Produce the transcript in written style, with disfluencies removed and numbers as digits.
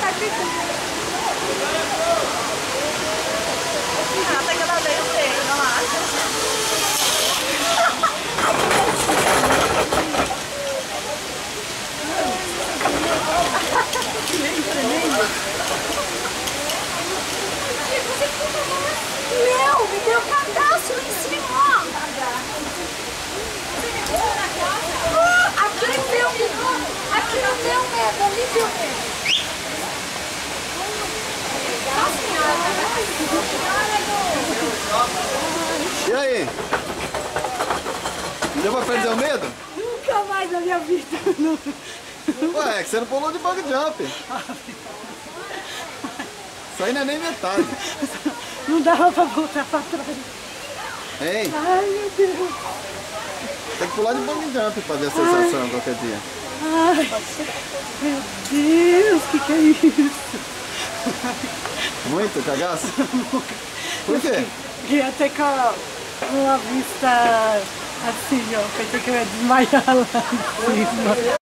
Tem que dar bem o treino, não acha? Meu, me deu cadastro em cima, ó. Aqui não deu medo. Aqui não deu medo, ali deu medo. E aí? Deu pra perder o medo? Nunca mais na minha vida. Ué, é que você não pulou de bug jump. Isso aí não é nem metade. Não dava pra voltar pra trás. Hein? Ai, meu Deus. Tem que pular de bug jump pra ver a sensação qualquer dia. Ai, meu Deus, que é isso? Muito cagaço? Por quê? Ia até com uma vista assim, ó. Pensei que eu ia desmaiar lá em cima.